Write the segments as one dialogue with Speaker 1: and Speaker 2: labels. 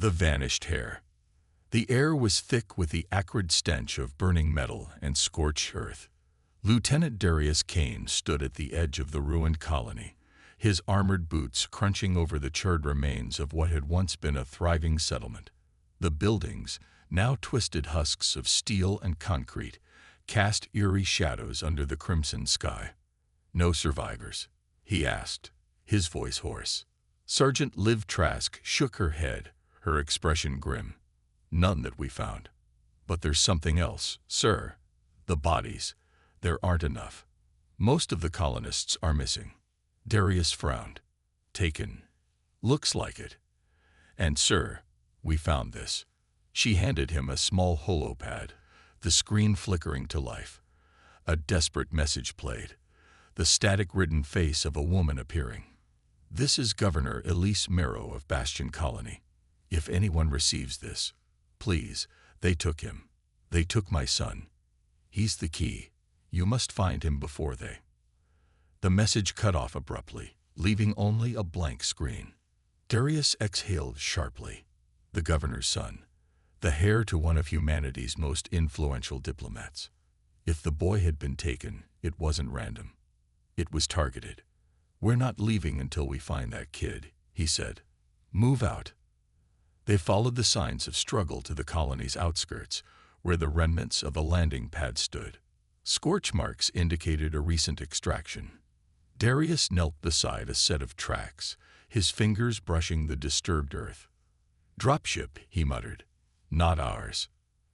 Speaker 1: The vanished hair. The air was thick with the acrid stench of burning metal and scorched earth. Lieutenant Darius Kane stood at the edge of the ruined colony, his armored boots crunching over the charred remains of what had once been a thriving settlement. The buildings, now twisted husks of steel and concrete, cast eerie shadows under the crimson sky. "No survivors?" he asked, his voice hoarse. Sergeant Liv Trask shook her head, her expression grim. "None that we found. But there's something else, sir. The bodies. There aren't enough. Most of the colonists are missing." Darius frowned. "Taken. Looks like it. And sir, we found this." She handed him a small holopad, the screen flickering to life. A desperate message played, the static-ridden face of a woman appearing. "This is Governor Elise Merrow of Bastion Colony. If anyone receives this, please, they took him. They took my son. He's the key. You must find him before they—" The message cut off abruptly, leaving only a blank screen. Darius exhaled sharply. The governor's son, the heir to one of humanity's most influential diplomats. If the boy had been taken, it wasn't random. It was targeted. "We're not leaving until we find that kid," he said. "Move out." They followed the signs of struggle to the colony's outskirts, where the remnants of a landing pad stood. Scorch marks indicated a recent extraction. Darius knelt beside a set of tracks, his fingers brushing the disturbed earth. "Dropship," he muttered. "Not ours.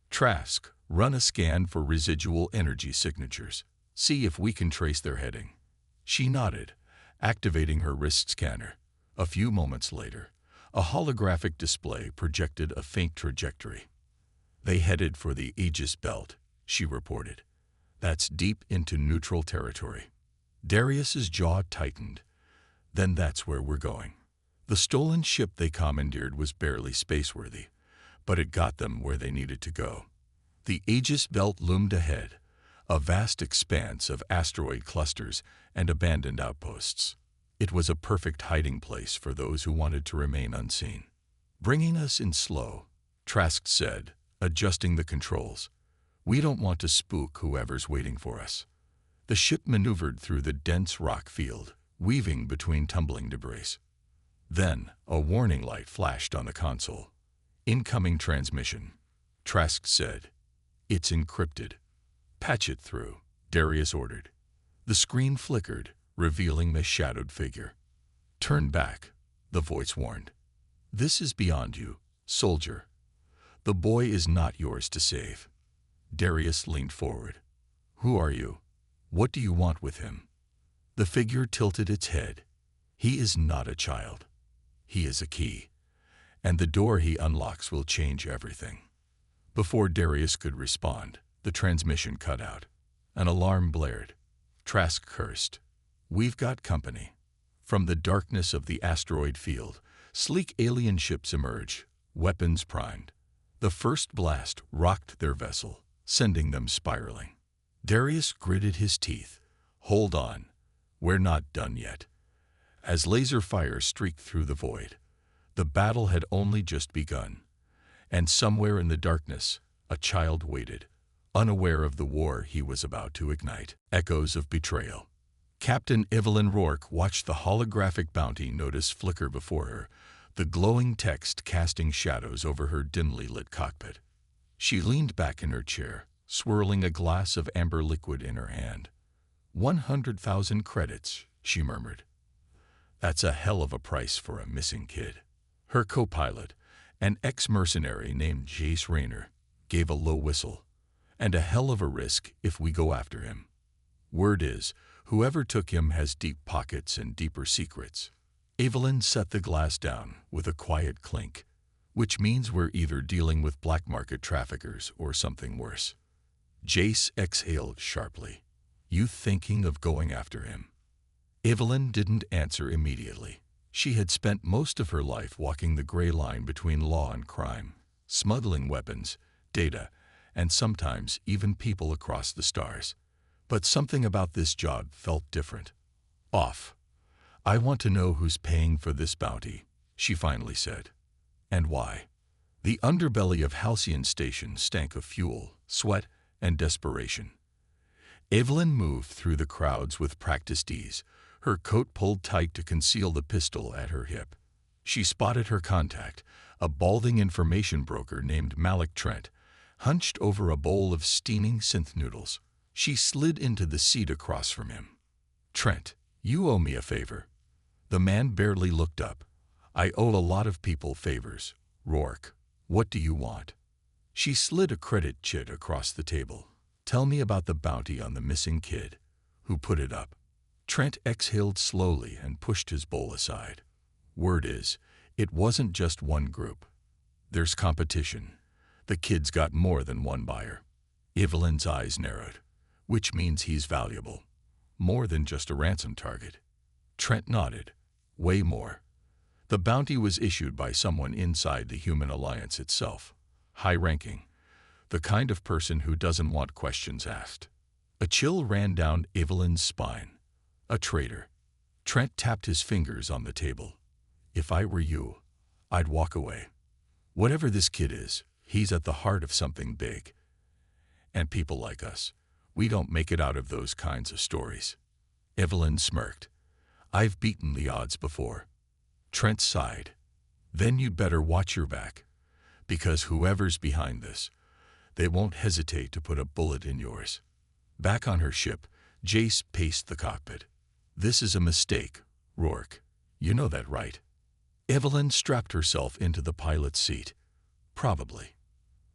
Speaker 1: Trask, run a scan for residual energy signatures. See if we can trace their heading." She nodded, activating her wrist scanner. A few moments later, a holographic display projected a faint trajectory. "They headed for the Aegis Belt," she reported. "That's deep into neutral territory." Darius's jaw tightened. "Then that's where we're going." The stolen ship they commandeered was barely spaceworthy, but it got them where they needed to go. The Aegis Belt loomed ahead, a vast expanse of asteroid clusters and abandoned outposts. It was a perfect hiding place for those who wanted to remain unseen. "Bringing us in slow," Trask said, adjusting the controls. "We don't want to spook whoever's waiting for us." The ship maneuvered through the dense rock field, weaving between tumbling debris. Then, a warning light flashed on the console. "Incoming transmission," Trask said. "It's encrypted." "Patch it through," Darius ordered. The screen flickered, revealing the shadowed figure. "Turn back," the voice warned. "This is beyond you, soldier. The boy is not yours to save." Darius leaned forward. "Who are you? What do you want with him?" The figure tilted its head. "He is not a child. He is a key, and the door he unlocks will change everything." Before Darius could respond, the transmission cut out. An alarm blared. Trask cursed. "We've got company." From the darkness of the asteroid field, sleek alien ships emerged, weapons primed. The first blast rocked their vessel, sending them spiraling. Darius gritted his teeth. "Hold on. We're not done yet." As laser fire streaked through the void, the battle had only just begun. And somewhere in the darkness, a child waited, unaware of the war he was about to ignite. Echoes of betrayal. Captain Evelyn Rourke watched the holographic bounty notice flicker before her, the glowing text casting shadows over her dimly lit cockpit. She leaned back in her chair, swirling a glass of amber liquid in her hand. 100,000 credits, she murmured. "That's a hell of a price for a missing kid." Her co-pilot, an ex-mercenary named Jace Rayner, gave a low whistle. "And a hell of a risk if we go after him. Word is, whoever took him has deep pockets and deeper secrets." Evelyn set the glass down with a quiet clink, "which means we're either dealing with black market traffickers or something worse." Jace exhaled sharply. "You thinking of going after him?" Evelyn didn't answer immediately. She had spent most of her life walking the gray line between law and crime, smuggling weapons, data, and sometimes even people across the stars. But something about this job felt different. Off. "I want to know who's paying for this bounty," she finally said. "And why?" The underbelly of Halcyon Station stank of fuel, sweat, and desperation. Evelyn moved through the crowds with practiced ease, her coat pulled tight to conceal the pistol at her hip. She spotted her contact, a balding information broker named Malik Trent, hunched over a bowl of steaming synth noodles. She slid into the seat across from him. "Trent, you owe me a favor." The man barely looked up. "I owe a lot of people favors. Rourke, what do you want?" She slid a credit chit across the table. "Tell me about the bounty on the missing kid. Who put it up?" Trent exhaled slowly and pushed his bowl aside. "Word is, it wasn't just one group. There's competition. The kid's got more than one buyer." Evelyn's eyes narrowed. "Which means he's valuable. More than just a ransom target." Trent nodded. "Way more. The bounty was issued by someone inside the Human Alliance itself. High-ranking. The kind of person who doesn't want questions asked." A chill ran down Evelyn's spine. "A traitor." Trent tapped his fingers on the table. "If I were you, I'd walk away. Whatever this kid is, he's at the heart of something big. And people like us, we don't make it out of those kinds of stories." Evelyn smirked. "I've beaten the odds before." Trent sighed. "Then you'd better watch your back, because whoever's behind this, they won't hesitate to put a bullet in yours." Back on her ship, Jace paced the cockpit. "This is a mistake, Rourke. You know that, right?" Evelyn strapped herself into the pilot's seat. "Probably.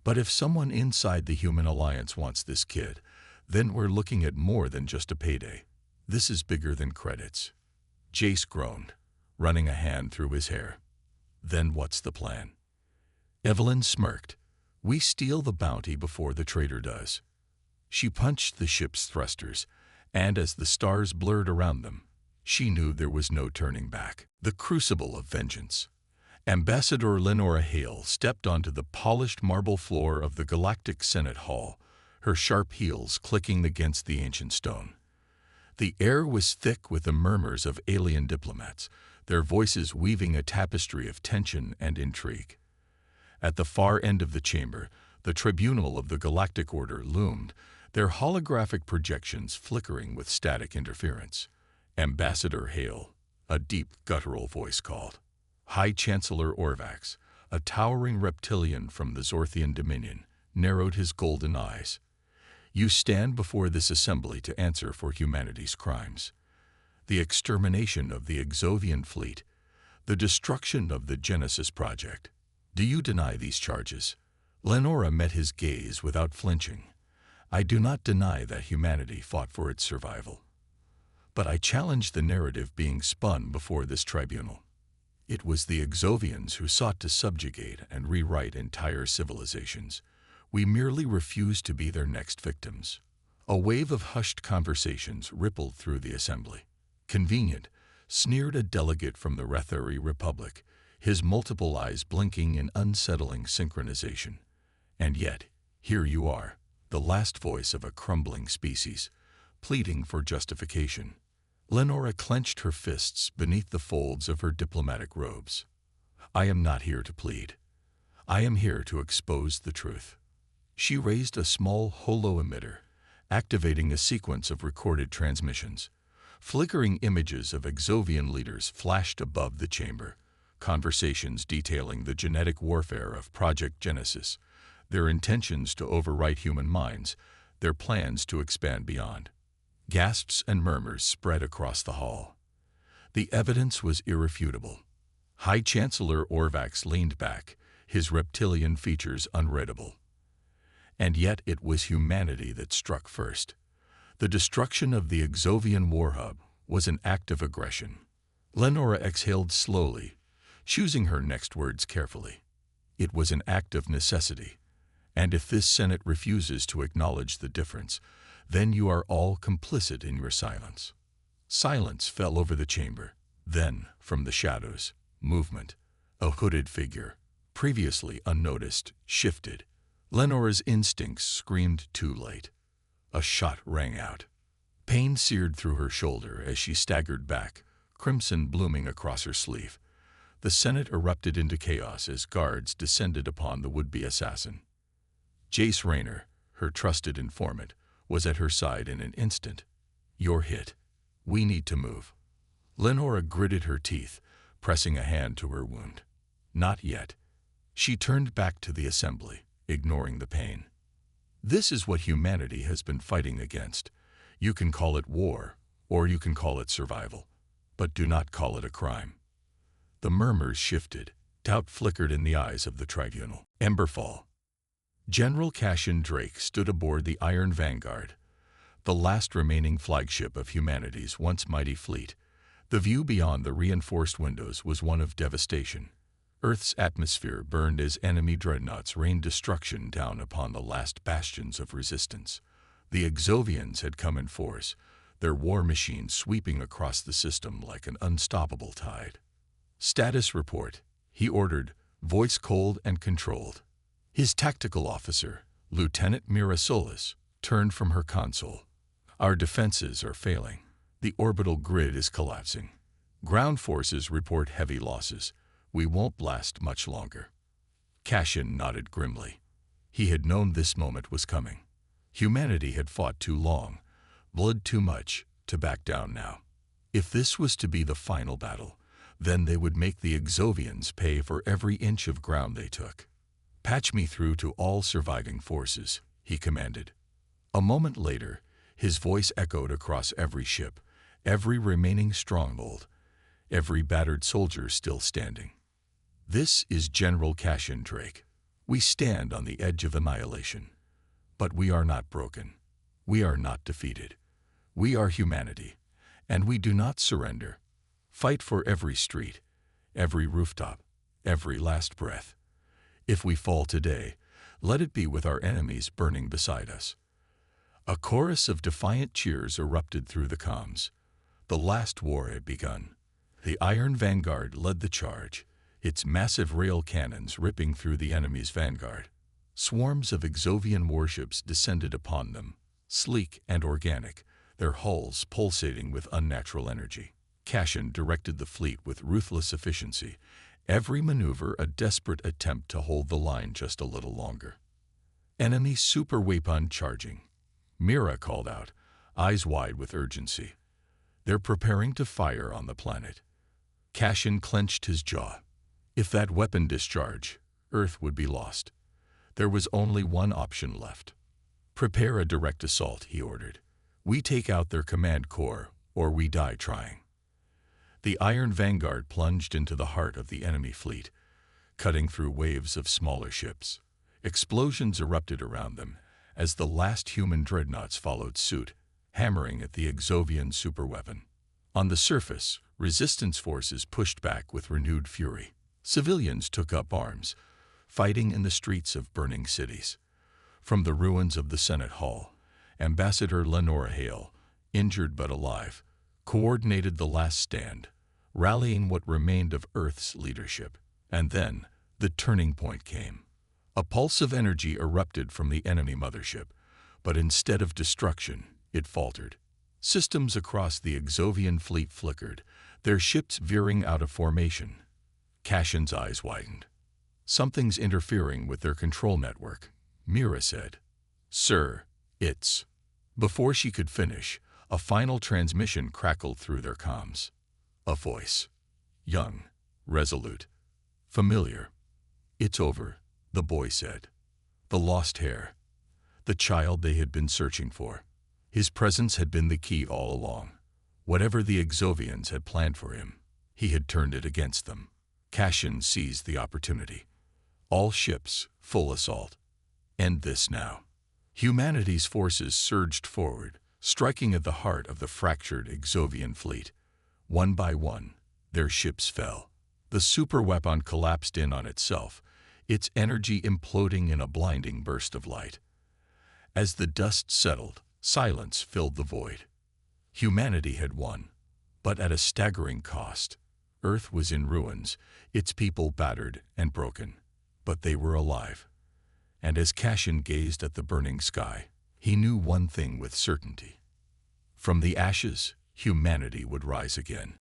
Speaker 1: But if someone inside the Human Alliance wants this kid, then we're looking at more than just a payday. This is bigger than credits." Jace groaned, running a hand through his hair. "Then what's the plan?" Evelyn smirked. "We steal the bounty before the traitor does." She punched the ship's thrusters, and as the stars blurred around them, she knew there was no turning back. The crucible of vengeance. Ambassador Lenora Hale stepped onto the polished marble floor of the Galactic Senate Hall, her sharp heels clicking against the ancient stone. The air was thick with the murmurs of alien diplomats, their voices weaving a tapestry of tension and intrigue. At the far end of the chamber, the tribunal of the Galactic Order loomed, their holographic projections flickering with static interference. "Ambassador Hale," a deep, guttural voice called. High Chancellor Orvax, a towering reptilian from the Zorthian Dominion, narrowed his golden eyes. "You stand before this assembly to answer for humanity's crimes. The extermination of the Exovian fleet, the destruction of the Genesis Project. Do you deny these charges?" Lenora met his gaze without flinching. "I do not deny that humanity fought for its survival. But I challenge the narrative being spun before this tribunal. It was the Exovians who sought to subjugate and rewrite entire civilizations. We merely refused to be their next victims." A wave of hushed conversations rippled through the assembly. "Convenient," sneered a delegate from the Rethari Republic, his multiple eyes blinking in unsettling synchronization. "And yet, here you are, the last voice of a crumbling species, pleading for justification." Lenora clenched her fists beneath the folds of her diplomatic robes. "I am not here to plead. I am here to expose the truth." She raised a small holo-emitter, activating a sequence of recorded transmissions. Flickering images of Exovian leaders flashed above the chamber, conversations detailing the genetic warfare of Project Genesis, their intentions to overwrite human minds, their plans to expand beyond. Gasps and murmurs spread across the hall. The evidence was irrefutable. High Chancellor Orvax leaned back, his reptilian features unreadable. And yet it was humanity that struck first. The destruction of the Exovian war hub was an act of aggression. Lenora exhaled slowly, choosing her next words carefully. It was an act of necessity. And if this Senate refuses to acknowledge the difference, then you are all complicit in your silence. Silence fell over the chamber. Then, from the shadows, movement. A hooded figure, previously unnoticed, shifted. Lenora's instincts screamed too late. A shot rang out. Pain seared through her shoulder as she staggered back, crimson blooming across her sleeve. The Senate erupted into chaos as guards descended upon the would-be assassin. Jace Rayner, her trusted informant, was at her side in an instant. "You're hit. We need to move." Lenora gritted her teeth, pressing a hand to her wound. "Not yet." She turned back to the assembly, ignoring the pain. "This is what humanity has been fighting against. You can call it war, or you can call it survival, but do not call it a crime." The murmurs shifted. Doubt flickered in the eyes of the tribunal. Emberfall. General Cassian Drake stood aboard the Iron Vanguard, the last remaining flagship of humanity's once mighty fleet. The view beyond the reinforced windows was one of devastation. Earth's atmosphere burned as enemy dreadnoughts rained destruction down upon the last bastions of resistance. The Exovians had come in force, their war machines sweeping across the system like an unstoppable tide. "Status report," he ordered, voice cold and controlled. His tactical officer, Lieutenant Mira Solis, turned from her console. "Our defenses are failing. The orbital grid is collapsing. Ground forces report heavy losses. We won't last much longer." Cassian nodded grimly. He had known this moment was coming. Humanity had fought too long, bled too much, to back down now. If this was to be the final battle, then they would make the Exovians pay for every inch of ground they took. "Patch me through to all surviving forces," he commanded. A moment later, his voice echoed across every ship, every remaining stronghold, every battered soldier still standing. "This is General Cassian Drake. We stand on the edge of annihilation. But we are not broken. We are not defeated. We are humanity, and we do not surrender. Fight for every street, every rooftop, every last breath. If we fall today, let it be with our enemies burning beside us." A chorus of defiant cheers erupted through the comms. The last war had begun. The Iron Vanguard led the charge, its massive rail cannons ripping through the enemy's vanguard. Swarms of Exovian warships descended upon them, sleek and organic, their hulls pulsating with unnatural energy. Cassian directed the fleet with ruthless efficiency, every maneuver a desperate attempt to hold the line just a little longer. "Enemy super weapon charging," Mira called out, eyes wide with urgency. "They're preparing to fire on the planet." Cassian clenched his jaw. If that weapon discharged, Earth would be lost. There was only one option left. "Prepare a direct assault," he ordered. "We take out their command corps, or we die trying." The Iron Vanguard plunged into the heart of the enemy fleet, cutting through waves of smaller ships. Explosions erupted around them as the last human dreadnoughts followed suit, hammering at the Exovian superweapon. On the surface, resistance forces pushed back with renewed fury. Civilians took up arms, fighting in the streets of burning cities. From the ruins of the Senate Hall, Ambassador Lenora Hale, injured but alive, coordinated the last stand, rallying what remained of Earth's leadership. And then, the turning point came. A pulse of energy erupted from the enemy mothership, but instead of destruction, it faltered. Systems across the Exovian fleet flickered, their ships veering out of formation. Cassian's eyes widened. "Something's interfering with their control network," Mira said. "Sir, it's—" Before she could finish, a final transmission crackled through their comms. A voice. Young, resolute, familiar. "It's over," the boy said. The lost heir. The child they had been searching for. His presence had been the key all along. Whatever the Exovians had planned for him, he had turned it against them. Cassian seized the opportunity. "All ships, full assault. End this now." Humanity's forces surged forward, striking at the heart of the fractured Exovian fleet. One by one, their ships fell. The superweapon collapsed in on itself, its energy imploding in a blinding burst of light. As the dust settled, silence filled the void. Humanity had won, but at a staggering cost. Earth was in ruins, its people battered and broken, but they were alive. And as Cassian gazed at the burning sky, he knew one thing with certainty. From the ashes, humanity would rise again.